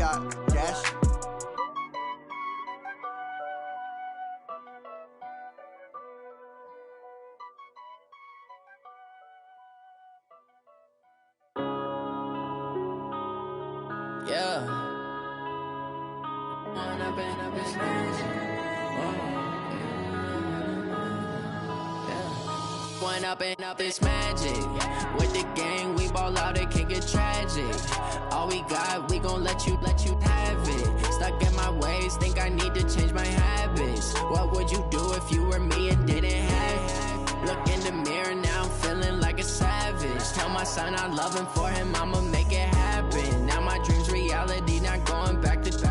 got Dash. Yeah. One up and up, it's magic. With the gang, we ball out, it can get tragic. All we got, we gon' let you have it. Stuck in my ways, think I need to change my habits. What would you do if you were me and didn't have it? Look in the mirror, now I'm feeling like a savage. Tell my son I love him, for him I'ma make it happen. Now my dream's reality, not going back to.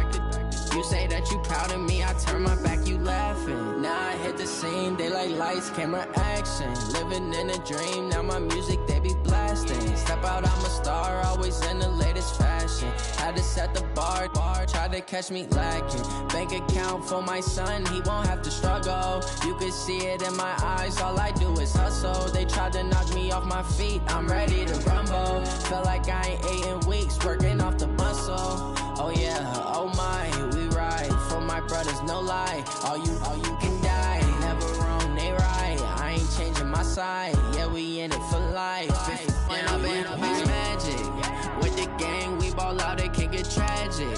You say that you proud of me, I turn my back, you laughing. Now I hit the scene, they like lights, camera, action. Living in a dream, now my music, they be blasting. Step out, I'm a star, always in the latest fashion. Had to set the bar, try to catch me lacking. Bank account for my son, he won't have to struggle. You can see it in my eyes, all I do is hustle. They tried to knock me off my feet, I'm ready to rumble. Feel like I ain't ate in weeks, working off the muscle. Oh yeah, oh my, we ride for my brothers, no lie. All you can die, never wrong, they right. I ain't changing my side, yeah, we in it for life. When up and up, it's magic. With the gang, we ball out, it can get tragic.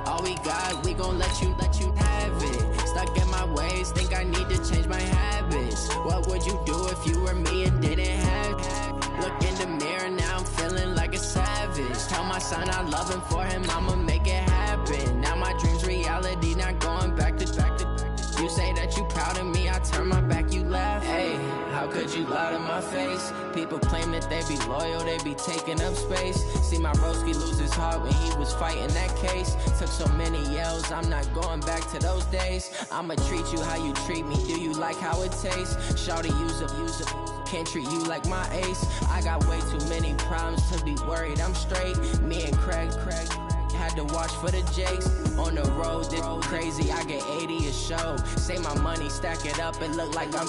All we got, we gon' let you have it. Stuck in my ways, think I need to change my habits. What would you do if you were me and didn't have it? Look in the mirror, now I'm feeling like a savage. Tell my son I love him, for him I'ma make it happen. Now my dream's reality, not going back to. You say that you proud of me, I turn my back, you laugh. Hey, how could you lie to my face? People claim that they be loyal, they be taking up space. See my broski lose his heart when he was fighting that case. Took so many yells, I'm not going back to those days. I'ma treat you how you treat me, do you like how it tastes? Shawty, use up, can't treat you like my ace. I got way too many problems to be worried, I'm straight. Me and Craig had to watch for the Jakes. On the road, this crazy, I get 80 a show. Say my money, stack it up, it look like I'm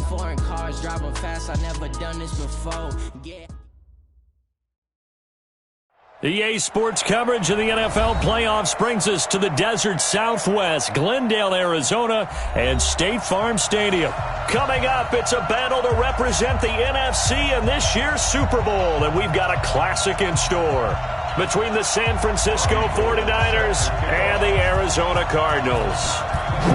foreign cars, driving fast, I never done this before. Yeah. EA Sports coverage of the NFL playoffs brings us to the desert Southwest, Glendale, Arizona, and State Farm Stadium. Coming up, it's a battle to represent the NFC in this year's Super Bowl, and we've got a classic in store between the San Francisco 49ers and the Arizona Cardinals.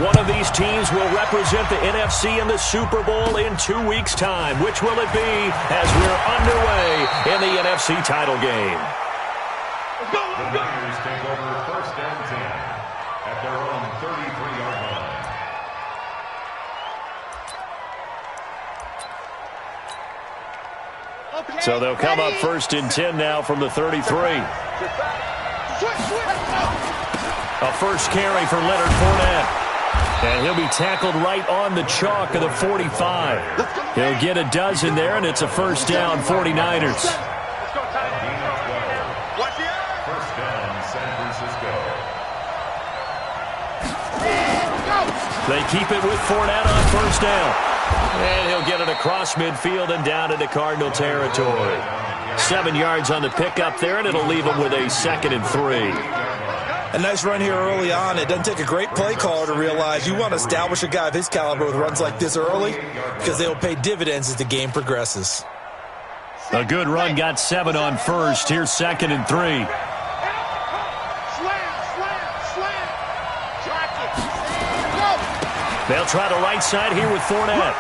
One of these teams will represent the NFC in the Super Bowl in 2 weeks' time. Which will it be as we're underway in the NFC title game? The Niners take over 1st and 10 at their own 33-yard line. So they'll come up 1st and 10 now from the 33. A first carry for Leonard Fournette. And he'll be tackled right on the chalk of the 45. He'll get a dozen there, and it's a first down, 49ers. They keep it with Fournette on first down. And he'll get it across midfield and down into Cardinal territory. 7 yards on the pickup there, and it'll leave him with a 2nd and 3. A nice run here early on. It doesn't take a great play caller to realize you want to establish a guy of his caliber with runs like this early because they'll pay dividends as the game progresses. A good run, got 7 on first. Here's 2nd and 3. They'll try the right side here with Fournette.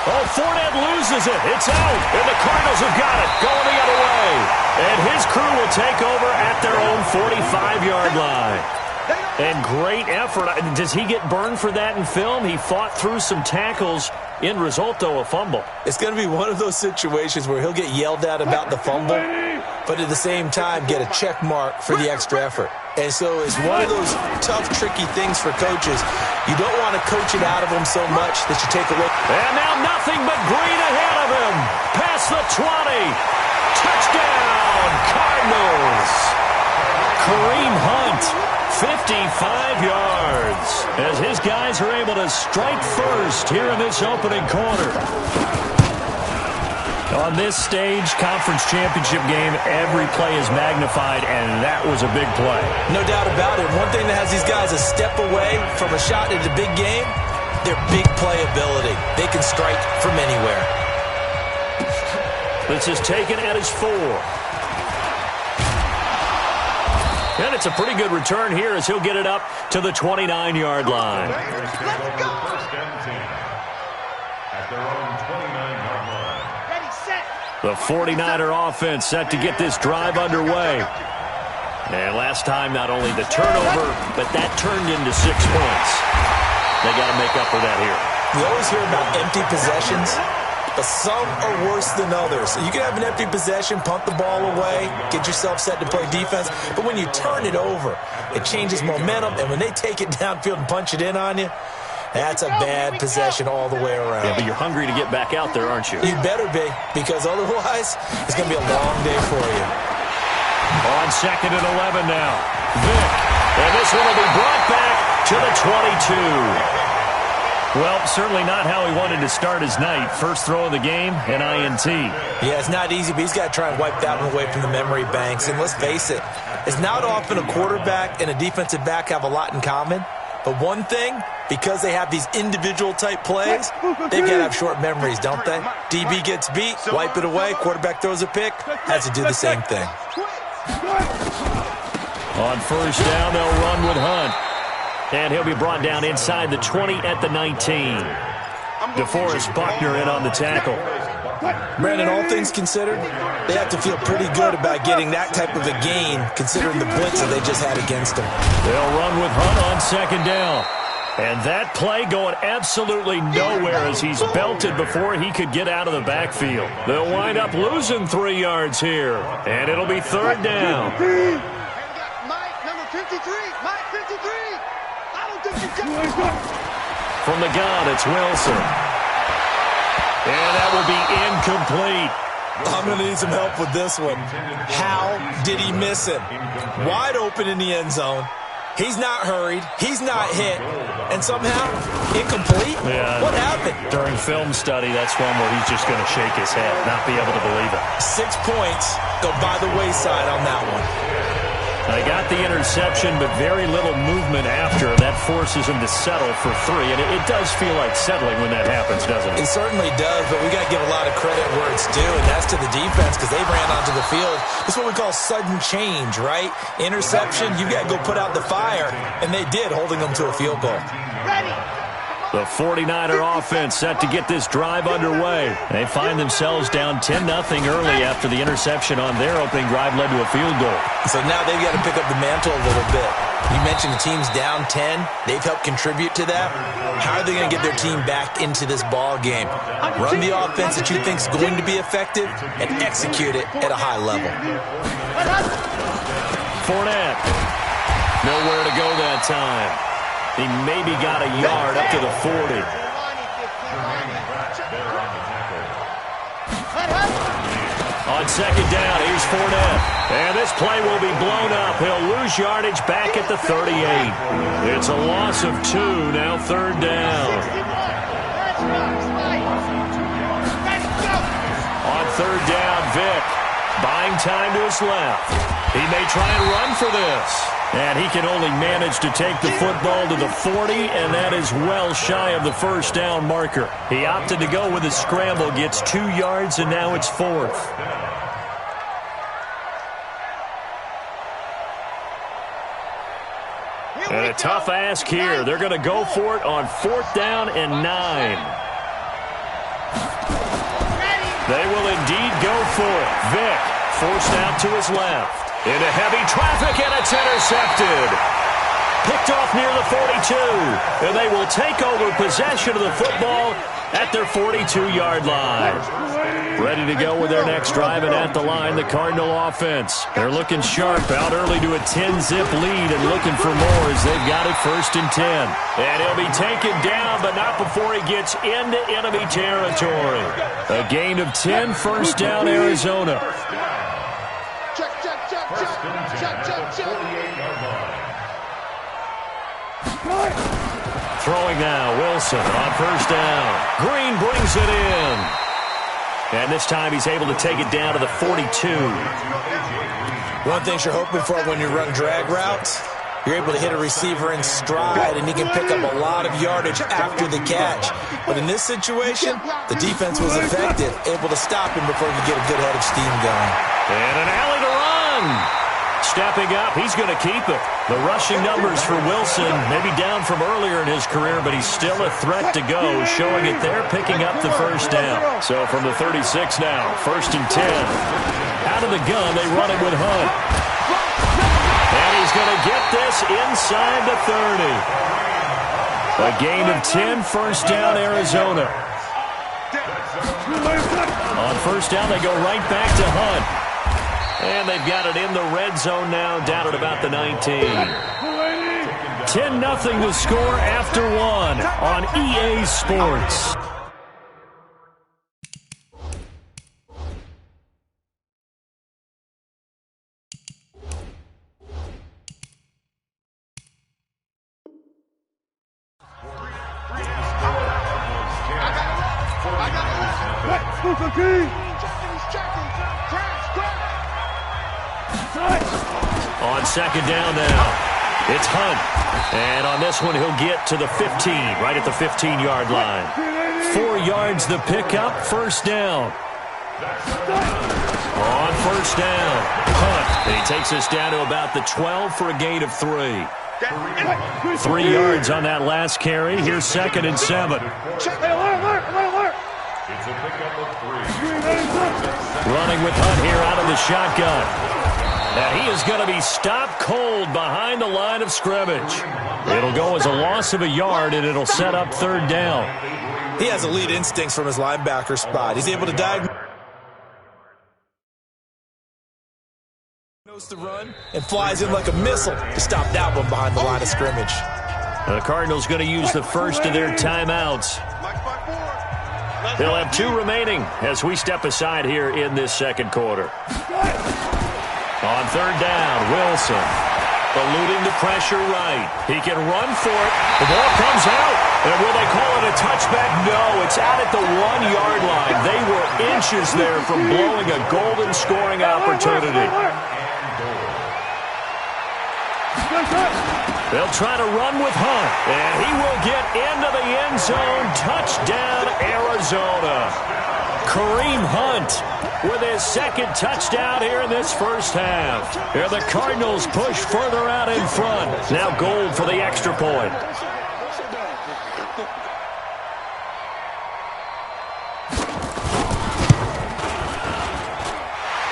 Oh, Fournette loses it. It's out, and the Cardinals have got it, going the other way. And his crew will take over at their own 45-yard line. And great effort. Does he get burned for that in film? He fought through some tackles. End result, though, a fumble. It's going to be one of those situations where he'll get yelled at about the fumble, but at the same time get a check mark for the extra effort. And so it's one of those tough, tricky things for coaches. You don't want to coach it out of them so much that you take away. And now nothing but green ahead of him. Past the 20. Touchdown, Cardinals. Kareem Hunt, 55 yards. As his guys are able to strike first here in this opening quarter. On this stage, conference championship game, every play is magnified, and that was a big play. No doubt about it. One thing that has these guys a step away from a shot at the big game, their big play ability. They can strike from anywhere. This is taken at his 4. And it's a pretty good return here as he'll get it up to the 29-yard line. Let's go! First and 10 at their own 29-yard line. The 49er offense set to get this drive underway. And last time, not only the turnover, but that turned into 6 points. They got to make up for that here. We always hear about empty possessions, but some are worse than others. You can have an empty possession, punt the ball away, get yourself set to play defense, but when you turn it over, it changes momentum, and when they take it downfield and punch it in on you, that's a bad possession all the way around. Yeah, but you're hungry to get back out there, aren't you? You better be, because otherwise, it's going to be a long day for you. On 2nd and 11 now. Vick. And this one will be brought back to the 22. Well, certainly not how he wanted to start his night. First throw of the game, an INT. Yeah, it's not easy, but he's got to try and wipe that one away from the memory banks. And let's face it, it's not often a quarterback and a defensive back have a lot in common. But one thing, because they have these individual type plays, they've got to have short memories, don't they? DB gets beat, wipe it away, quarterback throws a pick, has to do the same thing. On first down, they'll run with Hunt. And he'll be brought down inside the 20 at the 19. DeForest Buckner in on the tackle. Brandon, all things considered, they have to feel pretty good about getting that type of a gain, considering the blitz that they just had against them. They'll run with Hunt on 2nd down. And that play going absolutely nowhere as he's belted before he could get out of the backfield. They'll wind up losing 3 yards here. And it'll be 3rd down. Mike, number 53. Mike, 53. I don't think you got From the gun, it's Wilson. And that will be incomplete. I'm going to need some help with this one. How did he miss him? Wide open in the end zone. He's not hurried. He's not hit. And somehow, incomplete? Yeah. What happened? During film study, that's one where he's just going to shake his head, not be able to believe it. 6 points go by the wayside on that one. They got the interception, but very little movement after. That forces him to settle for 3. And it does feel like settling when that happens, doesn't it? It certainly does, but we got to give a lot of credit where it's due, and that's to the defense because they ran onto the field. This is what we call sudden change, right? Interception, you got to go put out the fire, and they did, holding them to a field goal. Ready. The 49er offense set to get this drive underway. They find themselves down 10-0 early after the interception on their opening drive led to a field goal. So now they've got to pick up the mantle a little bit. You mentioned the team's down 10. They've helped contribute to that. How are they going to get their team back into this ball game? Run the offense that you think is going to be effective and execute it at a high level. Fournette. Nowhere to go that time. He maybe got a yard up to the 40. On 2nd down, here's Fournette. And this play will be blown up. He'll lose yardage back at the 38. It's a loss of 2, now 3rd down. On 3rd down, Vick. Buying time to his left. He may try and run for this. And he can only manage to take the football to the 40, and that is well shy of the first down marker. He opted to go with a scramble, gets 2 yards, and now it's 4th. And a tough ask here. They're going to go for it on 4th down and 9. They will indeed go for it. Vick forced out to his left. Into heavy traffic, and it's intercepted. Picked off near the 42. And they will take over possession of the football at their 42-yard line. Ready to go with their next drive, and at the line, the Cardinal offense. They're looking sharp, out early to a 10-zip lead and looking for more as they've got it 1st and 10. And he'll be taken down, but not before he gets into enemy territory. A gain of 10, 1st down, Arizona. Throwing now, Wilson on 1st down. Green brings it in. And this time he's able to take it down to the 42. One thing you're hoping for when you run drag routes, you're able to hit a receiver in stride, and he can pick up a lot of yardage after the catch. But in this situation, the defense was effective, able to stop him before he could get a good head of steam going. And an alley to run. Stepping up, he's going to keep it. The rushing numbers for Wilson, maybe down from earlier in his career, but he's still a threat to go, showing it there, picking up the first down. So from the 36 now, 1st and 10. Out of the gun, they run it with Hunt. And he's going to get this inside the 30. A gain of 10, first down, Arizona. On first down, they go right back to Hunt. And they've got it in the red zone now, down at about the 19. 10-0 the score after one on EA Sports. On second down now, it's Hunt. And on this one, he'll get to the 15, right at the 15-yard line. 4 yards the pickup, first down. On first down, Hunt. And he takes us down to about the 12 for a gain of 3. 3 yards on that last carry. Here's 2nd and 7. It's a pickup of 3. Running with Hunt here out of the shotgun. And he is going to be stopped cold behind the line of scrimmage. It'll go as a loss of a yard, and it'll set up 3rd down. He has elite instincts from his linebacker spot. He's able to diagnose the run and flies in like a missile to stop that one behind the line of scrimmage. The Cardinals going to use the first of their timeouts. They'll have 2 remaining as we step aside here in this second quarter. On 3rd down, Wilson eluding the pressure right. He can run for it. The ball comes out. And will they call it a touchback? No, it's out at the 1-yard line. They were inches there from blowing a golden scoring opportunity. They'll try to run with Hunt. And he will get into the end zone. Touchdown, Arizona. Kareem Hunt with his 2nd touchdown here in this first half. Here the Cardinals push further out in front. Now Gold for the extra point.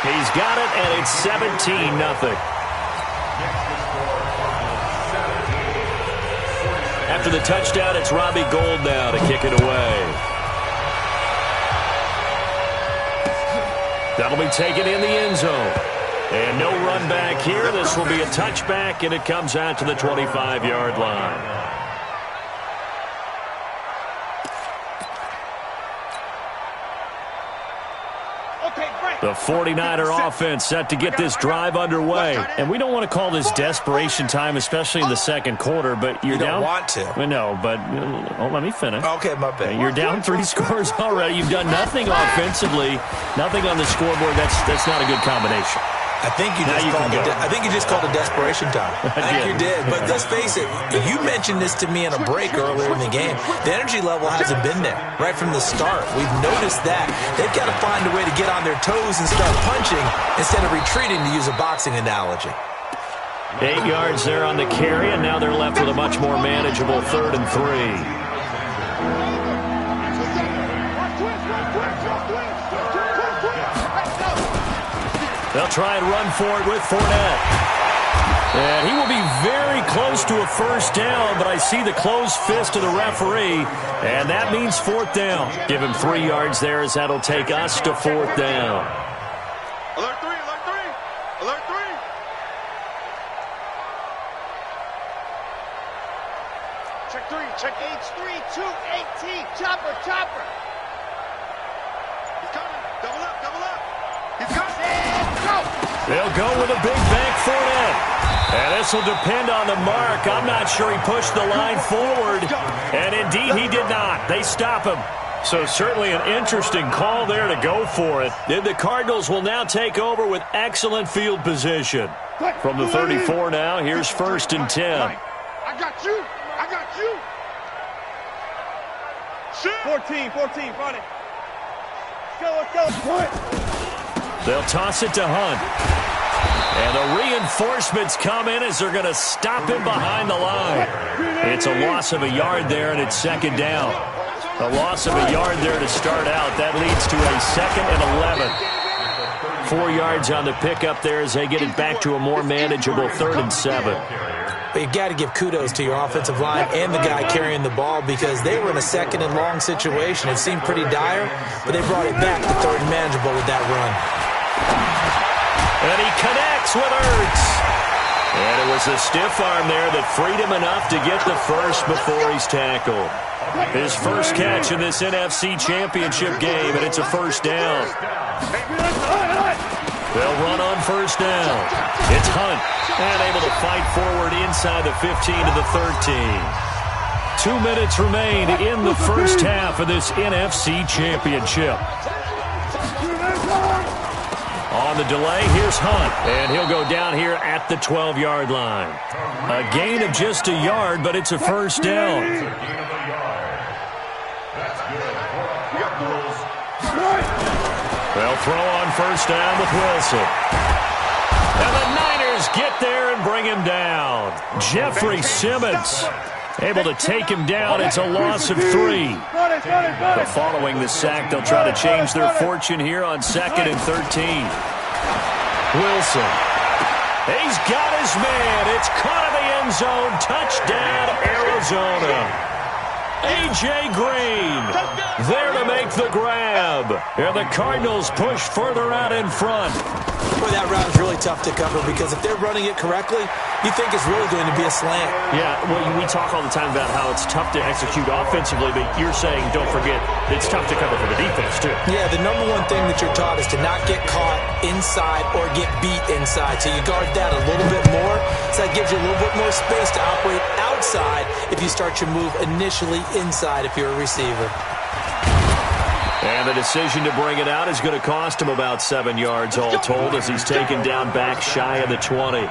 He's got it, and it's 17-0. After the touchdown, it's Robbie Gould now to kick it away. That'll be taken in the end zone. And no run back here. This will be a touchback, and it comes out to the 25-yard line. The 49er offense set to get this drive underway. And we don't want to call this desperation time, especially in the second quarter, but you're down. You don't want to. I know, but let me finish. Okay, my bad. You're down 3 scores already. You've done nothing offensively, nothing on the scoreboard. That's not a good combination. I think you just called it desperation time. I think you did. But let's face it, you mentioned this to me in a break earlier in the game. The energy level hasn't been there right from the start. We've noticed that. They've got to find a way to get on their toes and start punching instead of retreating, to use a boxing analogy. 8 yards there on the carry, and now they're left with a much more manageable 3rd and 3. They'll try and run for it with Fournette. And he will be very close to a first down, but I see the closed fist of the referee, and that means 4th down. Give him 3 yards there, as that'll take us to 4th down. Alert 3, alert 3, alert 3. Check 3, check H3, 2, 18, chopper, chopper. He's coming, double up. He's coming. They'll go with a big bank Fournette. And this will depend on the mark. I'm not sure he pushed the line forward. And indeed, he did not. They stop him. So certainly an interesting call there to go for it. Then the Cardinals will now take over with excellent field position. From the 34 now, here's 1st and 10. I got you. I got you. 14, Friday. Let's go. They'll toss it to Hunt. And the reinforcements come in as they're going to stop him behind the line. It's a loss of a yard there, and it's 2nd down. A loss of a yard there to start out. That leads to a 2nd and 11. 4 yards on the pickup there as they get it back to a more manageable 3rd and 7. But you got to give kudos to your offensive line and the guy carrying the ball because they were in a 2nd and long situation. It seemed pretty dire, but they brought it back to 3rd and manageable with that run. And he connects with Ertz. And it was a stiff arm there that freed him enough to get the first before he's tackled. His first catch in this NFC Championship game, and it's a 1st down. They'll run on 1st down. It's Hunt, and able to fight forward inside the 15 to the 13. 2 minutes remain in the first half of this NFC Championship. On the delay, here's Hunt, and he'll go down here at the 12-yard line. A gain of just a yard, but it's a 1st down. They'll throw on 1st down with Wilson. And the Niners get there and bring him down. Jeffrey Simmons able to take him down. It's a loss of 3. But following the sack, they'll try to change their fortune here on 2nd and 13. Wilson. He's got his man. It's caught in the end zone. Touchdown, Arizona. A.J. Green there to make the grab. And the Cardinals push further out in front. Boy, that route is really tough to cover because if they're running it correctly, you think it's really going to be a slant. Yeah, well, we talk all the time about how it's tough to execute offensively, but you're saying, don't forget, it's tough to cover for the defense, too. Yeah, the number one thing that you're taught is to not get caught inside or get beat inside. So you guard that a little bit more. So that gives you a little bit more space to operate outside if you start your move initially inside if you're a receiver. And the decision to bring it out is going to cost him about 7 yards all told as he's taken down back shy of the 20.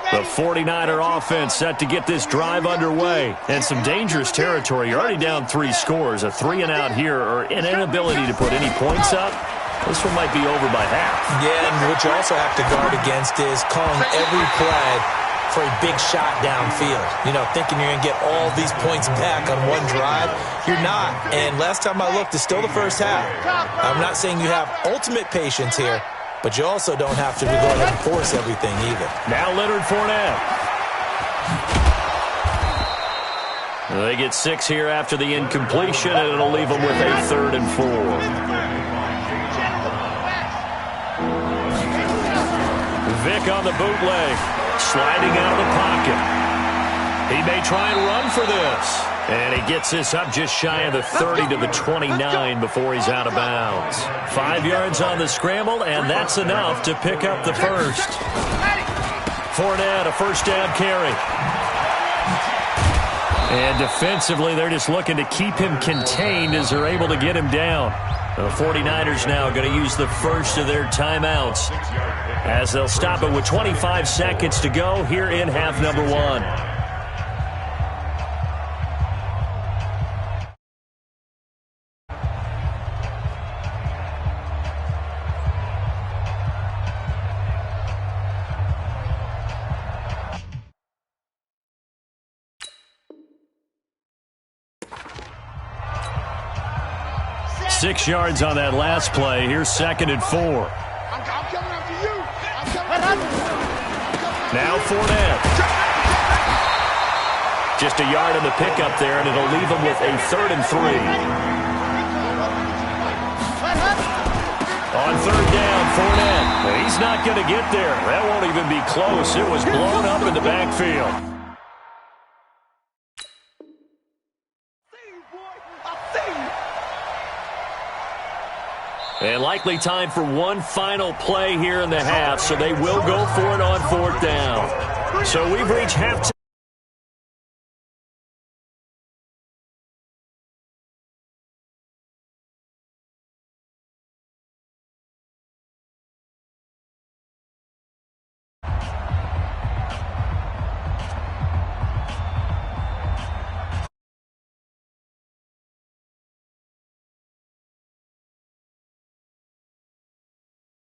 The 49er offense set to get this drive underway. And some dangerous territory. You're already down 3 scores. A 3-and-out here or an inability to put any points up. This one might be over by half. Yeah, and what you also have to guard against is calling every play for a big shot downfield. You know, thinking you're going to get all these points back on one drive. You're not. And last time I looked, it's still the first half. I'm not saying you have ultimate patience here, but you also don't have to go ahead and force everything either. Now Leonard Fournette. They get 6 here after the incompletion, and it'll leave them with a 3rd and 4. Vick on the bootleg, sliding out of the pocket. He may try and run for this. And he gets this up just shy of the 30 to the 29 before he's out of bounds. 5 yards on the scramble, and that's enough to pick up the first. Fournette, a 1st down carry. And defensively, they're just looking to keep him contained as they're able to get him down. The 49ers now going to use the first of their timeouts as they'll stop it with 25 seconds to go here in half number 1. Six yards on that last play. Here's 2nd and 4. I'm coming after you. I'm coming. Now Fournette. Just a yard on the pickup there, and it'll leave him with a 3rd and 3. On 3rd down, Fournette. He's not going to get there. That won't even be close. It was blown up in the backfield. And likely time for one final play here in the half, so they will go for it on 4th down. So we've reached halftime.